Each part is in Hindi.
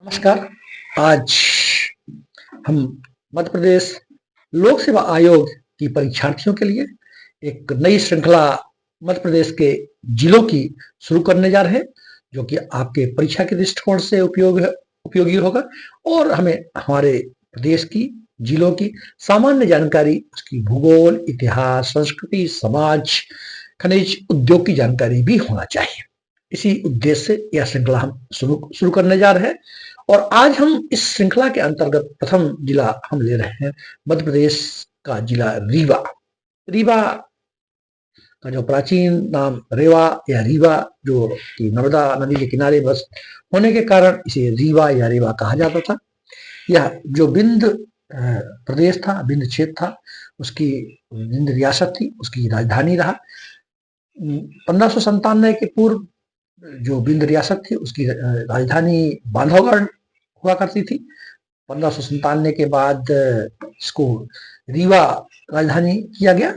नमस्कार। आज हम मध्य प्रदेश लोक सेवा आयोग की परीक्षार्थियों के लिए एक नई श्रृंखला मध्य प्रदेश के जिलों की शुरू करने जा रहे हैं, जो कि आपके परीक्षा के दृष्टिकोण से उपयोगी होगा और हमें हमारे प्रदेश की जिलों की सामान्य जानकारी, उसकी भूगोल, इतिहास, संस्कृति, समाज, खनिज, उद्योग की जानकारी भी होना चाहिए। इसी उद्देश्य से यह श्रृंखला हम शुरू करने जा रहे हैं। और आज हम इस श्रृंखला के अंतर्गत प्रथम जिला हम ले रहे हैं मध्य प्रदेश का जिला रीवा। रीवा का जो प्राचीन नाम रेवा या रीवा, जो कि नर्मदा नदी के किनारे बस होने के कारण इसे रीवा या रेवा कहा जाता था। यह जो बिंद प्रदेश था, बिंद क्षेत्र था, उसकी बिंद रियासत थी, उसकी राजधानी रहा। 1597 के पूर्व जो बिंद रियासत थी उसकी राजधानी बांधवगढ़ हुआ करती थी। 1597 के बाद इसको रीवा राजधानी किया गया।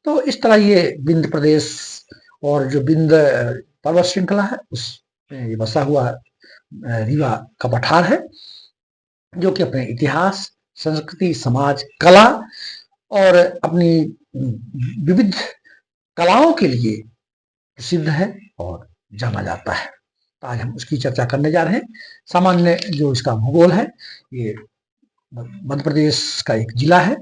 तो इस तरह ये बिंद प्रदेश और जो बिंद पर्वत श्रृंखला है उसमें ये बसा हुआ रीवा का पठार है, जो कि अपने इतिहास, संस्कृति, समाज, कला और अपनी विविध कलाओं के लिए प्रसिद्ध है और जाना जाता है। तो आज हम उसकी चर्चा करने जा रहे हैं। सामान्य जो इसका भूगोल है, ये मध्य प्रदेश का एक जिला है।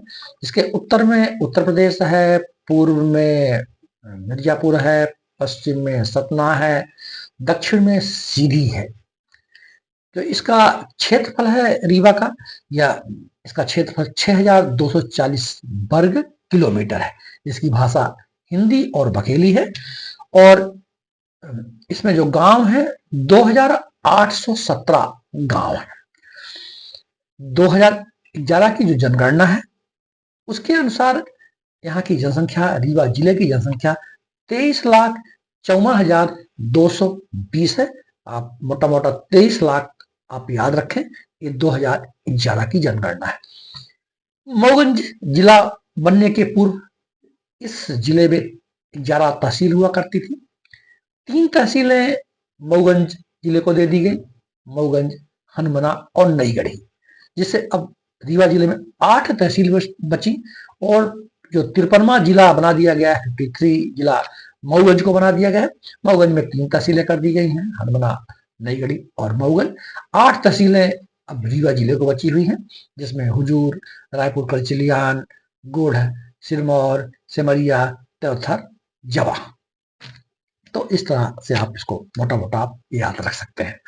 इसके उत्तर में उत्तर प्रदेश है, पूर्व में मिर्जापुर है, पश्चिम में सतना है, दक्षिण में सीधी है। तो इसका क्षेत्रफल है रीवा का, या इसका क्षेत्रफल 6240 वर्ग किलोमीटर है। इसकी भाषा हिंदी और बघेली है और इसमें जो गांव है 2817 गांव है। 2011 की जो जनगणना है उसके अनुसार यहाँ की जनसंख्या, रीवा जिले की जनसंख्या 23,54,220 है। आप मोटा मोटा 23 लाख आप याद रखें, ये 2011 की जनगणना है। मऊगंज जिला बनने के पूर्व इस जिले में 11 तहसील हुआ करती थी। 3 तहसीलें मऊगंज जिले को दे दी गई, मऊगंज, हनुमना और नईगढ़ी, जिससे अब रीवा जिले में 8 तहसील बची और जो 53वां जिला बना दिया गया है, 53 जिला मऊगंज को बना दिया गया है। मऊगंज में 3 तहसीलें कर दी गई हैं, हनुमना, नईगढ़ी और मऊगंज। 8 तहसीलें अब रीवा जिले को बची हुई हैं, जिसमें हुजूर, रायपुर, करचिलियान, गोढ़, सिरमौर, सेमरिया, तेवथर, जवा। तो इस तरह से आप इसको मोटा मोटा आप याद रख सकते हैं।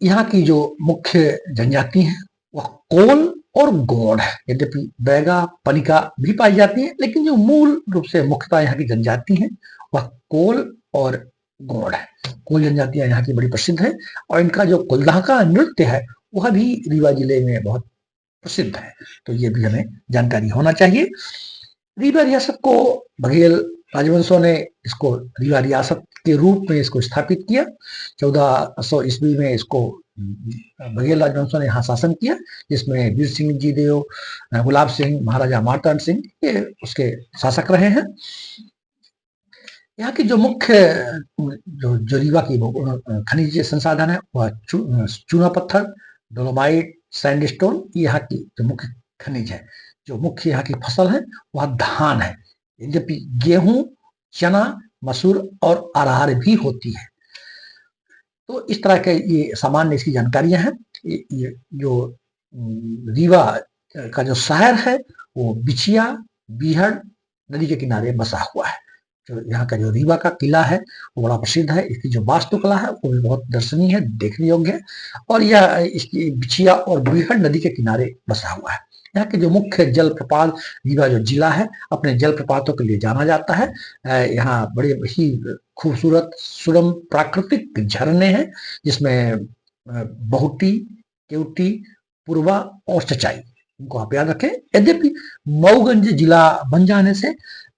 यहाँ की जो मुख्य जनजाति है वह कोल और गोंड है। यद्यपि बैगा, पनिका भी पाई जाती है, लेकिन जो मूल रूप से मुख्यतः यहाँ की जनजाति है वह कोल और गोंड है। कोल जनजातियां यहाँ की बड़ी प्रसिद्ध है और इनका जो कुलधाका नृत्य है वह भी रीवा जिले में बहुत प्रसिद्ध है। तो ये भी हमें जानकारी होना चाहिए। रीवा रियासत को बघेल राजवंशों ने इसको रीवा रियासत के रूप में इसको स्थापित किया। 1400 ईस्वी में इसको बघेल राजवंशों ने यहाँ शासन किया, जिसमें वीर सिंह जी देव, गुलाब सिंह, महाराजा मार्तांड सिंह ये उसके शासक रहे हैं। यहाँ की जो मुख्य जो रीवा की खनिज संसाधन है वह चूना पत्थर, डोलोमाइट, सैंडस्टोन, यहाँ की जो मुख्य खनिज है। जो मुख्य यहाँ की फसल है वह धान है, यद्यपि गेहूं, चना, मसूर और अरहर भी होती है। तो इस तरह के ये सामान्य इसकी जानकारियां हैं। ये जो रीवा का जो शहर है वो बिछिया, बीहड़ नदी के किनारे बसा हुआ है। जो यहाँ का जो रीवा का किला है वो बड़ा प्रसिद्ध है। इसकी जो वास्तुकला है वो भी बहुत दर्शनीय है, देखने योग्य है। और यह इसकी बिछिया और बीहड़ नदी के किनारे बसा हुआ है। यहाँ के जो मुख्य जलप्रपात, रीवा जो जिला है अपने जलप्रपातों के लिए जाना जाता है। यहाँ बड़े ही खूबसूरत सुरम प्राकृतिक झरने हैं, जिसमें बहुटी, केवटी, पूर्वा और चचाई, इनको आप याद रखें। यद्यपि मऊगंज जिला बन जाने से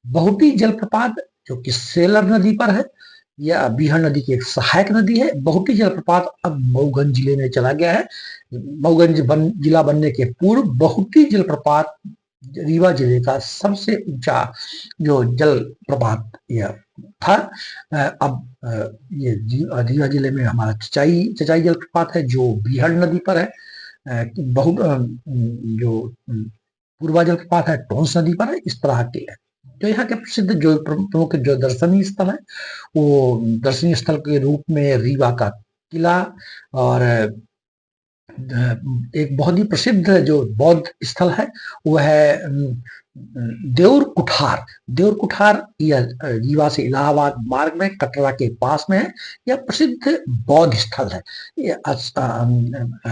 बहुटी जलप्रपात, जो कि सेलर नदी पर है, यह बीहड़ नदी की एक सहायक नदी है। बहुटी जलप्रपात अब मऊगंज जिले में चला गया है। मऊगंज जिला बनने के पूर्व बहुटी जलप्रपात रीवा जिले का सबसे ऊंचा जो जलप्रपात यह था। ये रीवा जिले में हमारा चचाई जलप्रपात है जो बीहड़ नदी पर है। जो पूर्वा जलप्रपात है टोंस नदी पर है। इस तरह के है। तो यहाँ के प्रसिद्ध जो प्रमुख जो दर्शनीय स्थल है वो दर्शनीय स्थल के रूप में रीवा का किला और एक बहुत ही प्रसिद्ध जो बौद्ध स्थल है वो है देउर कुठार। देउर कुठार यह रीवा से इलाहाबाद मार्ग में कटरा के पास में है। यह प्रसिद्ध बौद्ध स्थल है।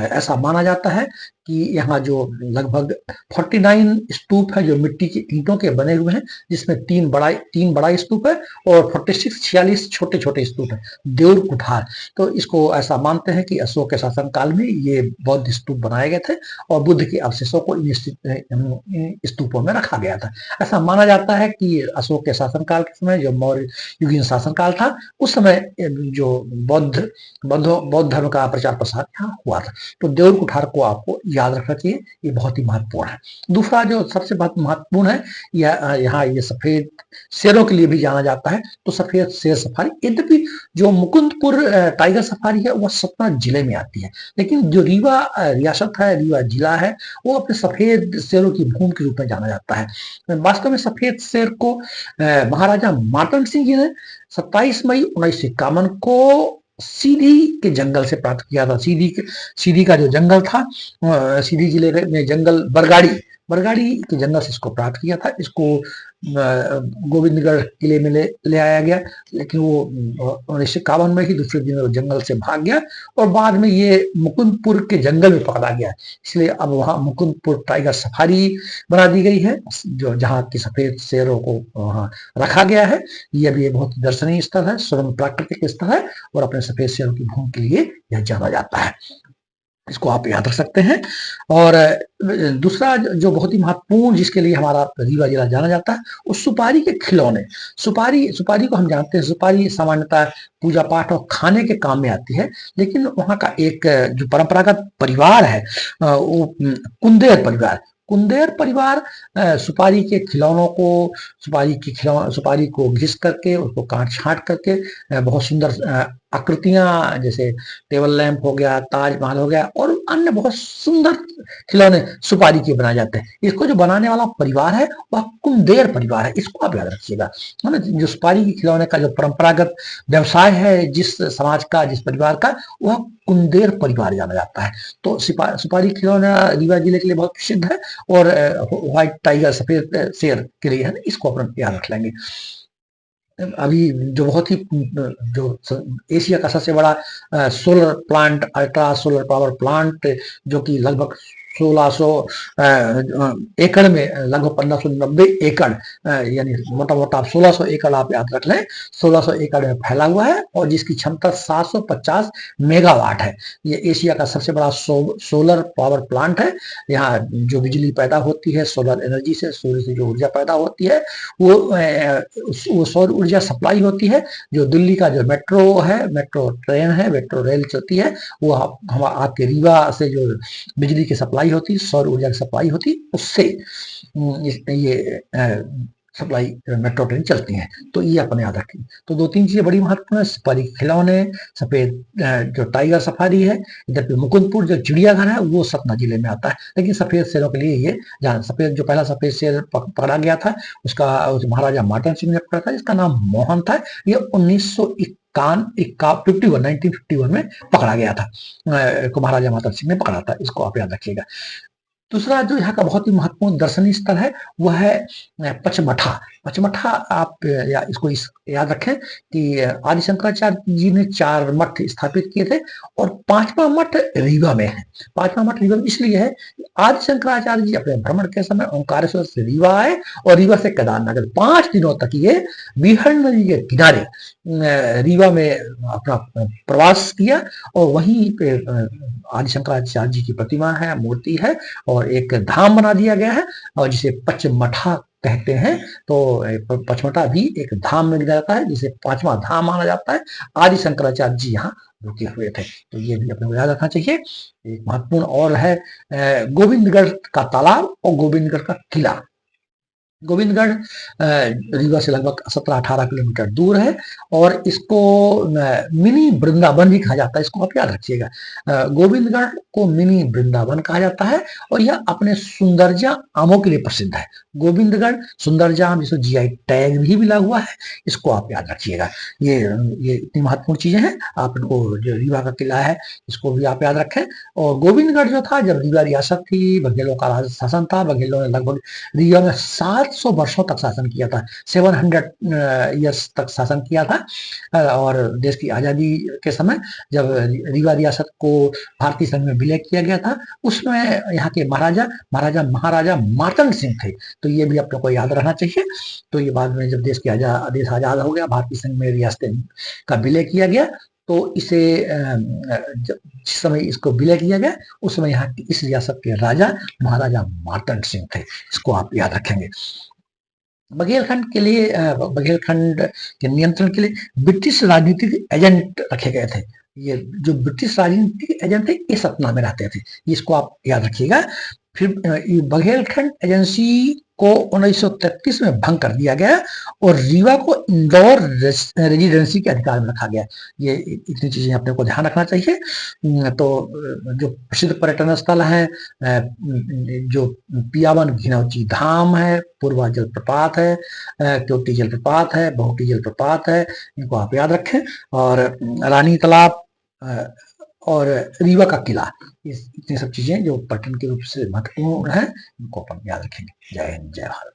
ऐसा माना जाता है कि यहाँ जो लगभग 49 स्तूप है जो मिट्टी के ईंटों के बने हुए हैं, जिसमें तीन बड़ा स्तूप है और 46 छोटे छोटे स्तूप है। देउर कुठार, तो इसको ऐसा मानते हैं कि अशोक के शासन काल में ये बौद्ध स्तूप बनाए गए थे और बुद्ध के अवशेषों को इन स्तूपों में रखा गया था। ऐसा माना जाता है कि अशोक के शासनकाल के समय जो मौर्य युगीन शासनकाल था उस समय जो बौद्ध धर्म का प्रचार प्रसार यहाँ हुआ था। तो देउर कुठार को आपको याद रखना चाहिए, ये बहुत ही महत्वपूर्ण है। दूसरा जो सबसे महत्वपूर्ण है यहाँ ये सफेद शेरों के लिए भी जाना जाता है। तो सफेद शेर सफारी, यद्यपि जो मुकुंदपुर टाइगर सफारी है वह सतना जिले में आती है, लेकिन जो रीवा रियासत है, रीवा जिला है, वो अपने सफेद शेरों की भूमि के रूप में जाना जाता है। वास्तव में सफेद शेर को महाराजा मार्तंड सिंह जी ने 27 मई 1951 को सीधी के जंगल से प्राप्त किया था। सीधी का जो जंगल था, सीधी जिले में जंगल बरगाड़ी के जंगल से इसको प्राप्त किया था। इसको गोविंदगढ़ किले में ले आया गया, लेकिन वो 1951 में ही दूसरे दिन जंगल से भाग गया और बाद में ये मुकुंदपुर के जंगल में पकड़ा गया। इसलिए अब वहाँ मुकुंदपुर टाइगर सफारी बना दी गई है, जो जहाँ की सफेद शेरों को वहाँ रखा गया है। यह भी एक बहुत दर्शनीय स्थल है, सुरम्य प्राकृतिक स्थल है और अपने सफेद शेरों की भूमि के लिए यह जाना जाता है। इसको आप याद रख सकते हैं। और दूसरा जो बहुत ही महत्वपूर्ण जिसके लिए हमारा रीवा जिला जाना जाता है वो सुपारी के खिलौने। सुपारी को हम जानते हैं, सुपारी सामान्यतः पूजा पाठ और खाने के काम में आती है, लेकिन वहाँ का एक जो परंपरागत परिवार है वो कुंदेर परिवार सुपारी के खिलौनों को सुपारी को घिस करके उसको काट छांट करके बहुत सुंदर आकृतियां, जैसे टेबल लैंप हो गया, ताजमहल हो गया और अन्य बहुत सुंदर खिलौने सुपारी के बनाए जाते हैं। इसको जो बनाने वाला परिवार है वह कुंदेर परिवार है, इसको आप याद रखिएगा। जो सुपारी के खिलौने का जो परंपरागत व्यवसाय है जिस समाज का, जिस परिवार का, वह कुंदेर परिवार जाना जाता है। तो सुपारी खिलौना रीवा जिले के लिए बहुत प्रसिद्ध है और व्हाइट टाइगर सफेद शेर के लिए है, इसको अपन याद रख लेंगे। अभी जो बहुत ही जो एशिया का सबसे बड़ा solar plant, ultra solar power plant, जो कि लगभग 1600 एकड़ में, लगभग 1590 एकड़, यानी मोटा मोटा 1600 एकड़ आप याद रख लें, 1600 एकड़ में फैला हुआ है और जिसकी क्षमता 750 मेगावाट है। ये एशिया का सबसे बड़ा सोलर पावर प्लांट है। यहाँ जो बिजली पैदा होती है सोलर एनर्जी से, सूर्य से जो ऊर्जा पैदा होती है वो सौर ऊर्जा सप्लाई होती है। जो दिल्ली का जो मेट्रो ट्रेन है, मेट्रो रेल चलती है, वो हम आपके रीवा से जो बिजली की सप्लाई होती, सौर ऊर्जा की सप्लाई होती, उससे ये सप्लाई मेट्रो ट्रेन चलती हैं। तो ये अपने याद रखें। तो दो तीन चीजें बड़ी महत्वपूर्ण है, सुपारी खिलौने, सफेद जो टाइगर सफारी है, इधर पे मुकुंदपुर जो चिड़ियाघर है वो सतना जिले में आता है। लेकिन सफेद शेरों के लिए ये जो पहला सफेद शेर पकड़ा गया था उसका महाराजा मार्तंड सिंह ने पकड़ा था, जिसका नाम मोहन था। ये 1951 में पकड़ा गया था, महाराजा मार्तंड सिंह ने पकड़ा था। इसको आप याद रखिएगा। दूसरा जो यहाँ का बहुत ही महत्वपूर्ण दर्शनीय स्थल है वह है पचमठा। आप इसको याद रखें कि आदि शंकराचार्य जी ने 4 मठ स्थापित किए थे और 5वां मठ रीवा में है। 5वां मठ रीवा में इसलिए है, आदि शंकराचार्य जी अपने भ्रमण के समय ओंकारेश्वर से रीवा आए और रीवा से केदारनगर 5 दिनों तक ये बीहड़ नदी के किनारे रीवा में अपना प्रवास किया और वहीं पे आदि शंकराचार्य जी की प्रतिमा है, मूर्ति है और एक धाम बना दिया गया है और जिसे पचमठा कहते हैं। तो पचमठा भी एक धाम में जाता है जिसे 5वां धाम माना जाता है। आदि शंकराचार्य जी यहाँ रुके हुए थे, तो ये भी अपने को याद रखना चाहिए। एक महत्वपूर्ण और है गोविंदगढ़ का तालाब और गोविंदगढ़ का किला। गोविंदगढ़ रीवा से लगभग 17-18 किलोमीटर दूर है और इसको मिनी वृंदावन भी कहा जाता है। इसको आप याद रखिएगा, गोविंदगढ़ को मिनी वृंदावन कहा जाता है और यह अपने सुंदरजा आमों के लिए प्रसिद्ध है। गोविंदगढ़ सुंदरजा आम, जिसको जीआई टैग भी मिला हुआ है, इसको आप याद रखिएगा। ये इतनी महत्वपूर्ण चीजें हैं। आप इनको, जो रीवा का किला है, इसको भी आप याद रखें। और गोविंदगढ़ जो था, जब रीवा रियासत थी, बघेलों का राज शासन था। बघेलों ने लगभग रीवा में 700 वर्षों तक शासन किया था, 700 ईयर्स तक शासन किया था। और देश की आजादी के समय जब रीवा रियासत को भारतीय संघ में विलय किया गया था, उसमें यहाँ के महाराजा मार्तंड सिंह थे। तो ये भी आप लोग को याद रहना चाहिए। तो ये बाद में जब देश आजाद हो गया, भारतीय संघ में रियासतें का विलय किया गया, तो इसे जिस समय इसको विलय किया गया, उस समय यहाँ की इस रियासत के राजा महाराजा मार्तंड सिंह थे। इसको आप याद रखेंगे। बघेलखंड के लिए, बघेलखंड के नियंत्रण के लिए ब्रिटिश राजनीतिक एजेंट रखे गए थे। ये जो ब्रिटिश राजनीतिक एजेंट थे, ये सतना में रहते थे। इसको आप याद रखिएगा। फिर बघेलखंड एजेंसी को 1933 में भंग कर दिया गया और रीवा को इंदौर रेजिडेंसी के अधिकार में रखा गया। ये इतनी चीजें अपने को ध्यान रखना चाहिए। तो जो प्रसिद्ध पर्यटन स्थल है, जो पियावन घिनौची धाम है, पूर्वा जलप्रपात है, क्योटी जलप्रपात है, बहुटी जलप्रपात है, इनको आप याद रखें। और रानी तालाब और रीवा का किला, इतनी सब चीजें जो पर्यटन के रूप से महत्वपूर्ण है, इनको अपन याद रखेंगे। जय हिंद, जय भारत।